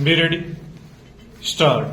Be ready. Start.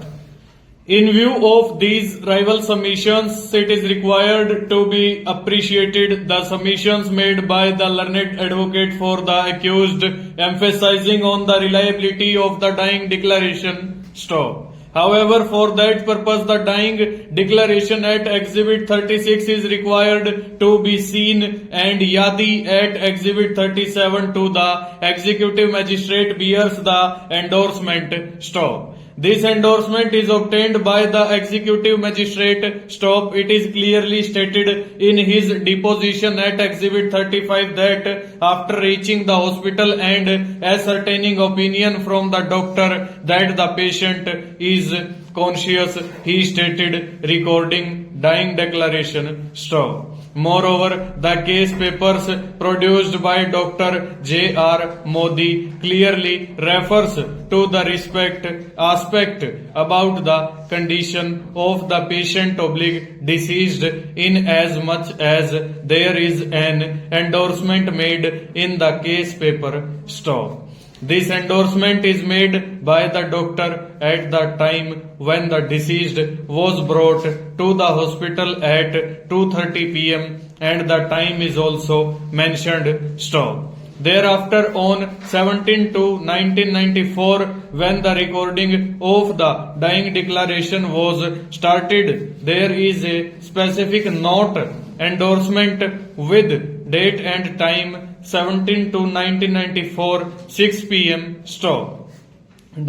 In view of these rival submissions, it is required to be appreciated the submissions made by the learned advocate for the accused, emphasizing on the reliability of the dying declaration. Stop. However, for that purpose, the dying declaration at Exhibit 36 is required to be seen and Yadi at Exhibit 37 to the Executive Magistrate bears the endorsement. Stop. This endorsement is obtained by the Executive Magistrate. Stop. It is clearly stated in his deposition at Exhibit 35 that after reaching the hospital and ascertaining opinion from the doctor that the patient is conscious, he stated recording dying declaration. Stop. Moreover, the case papers produced by Dr. J.R. Modi clearly refers to the aspect about the condition of the patient / deceased in as much as there is an endorsement made in the case paper. Stop. This endorsement is made by the doctor at the time when the deceased was brought to the hospital at 2:30 p.m. and the time is also mentioned. Stop. Thereafter, on 17/2/1994, when the recording of the dying declaration was started, there is a specific note endorsement with date and time 17/2/1994, 6 p.m. Stop.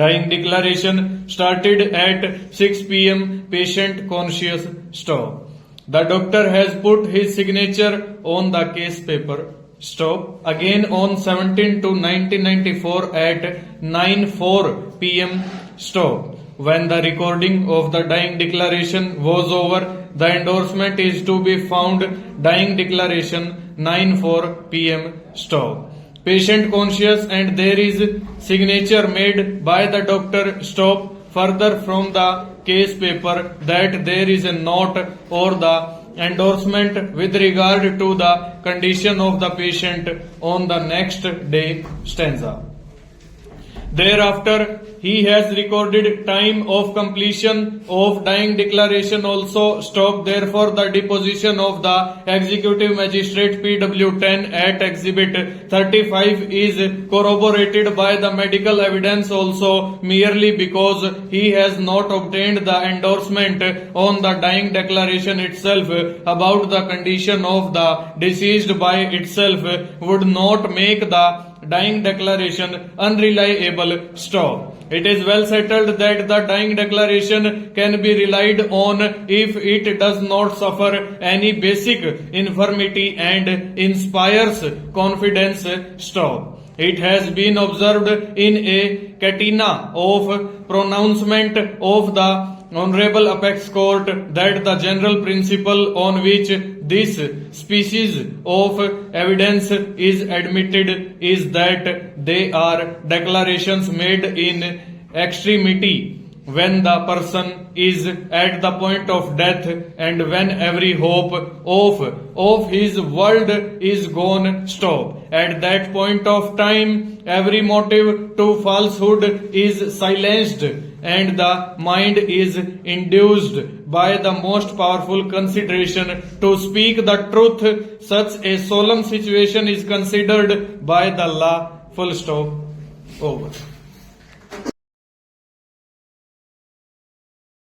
Dying declaration started at 6 p.m. Patient conscious. Stop. The doctor has put his signature on the case paper. Stop. Again on 17/2/1994 at 9:04 p.m. Stop. When the recording of the dying declaration was over, the endorsement is to be found dying declaration 9:04 p.m. Stop. Patient conscious and there is signature made by the doctor. Stop. Further from the case paper that there is a note or the endorsement with regard to the condition of the patient on the next day. Stanza. Thereafter, he has recorded time of completion of dying declaration also. Stop. Therefore, the deposition of the Executive Magistrate PW10 at Exhibit 35 is corroborated by the medical evidence also, merely because he has not obtained the endorsement on the dying declaration itself about the condition of the deceased by itself would not make the dying declaration unreliable. Stop. It is well settled that the dying declaration can be relied on if it does not suffer any basic infirmity and inspires confidence. Stop. It has been observed in a catena of pronouncement of the Honorable Apex Court that the general principle on which this species of evidence is admitted is that they are declarations made in extremity, when the person is at the point of death and when every hope of his world is gone. Stop. At that point of time, every motive to falsehood is silenced and the mind is induced by the most powerful consideration to speak the truth. Such a solemn situation is considered by the law. Full stop. Over.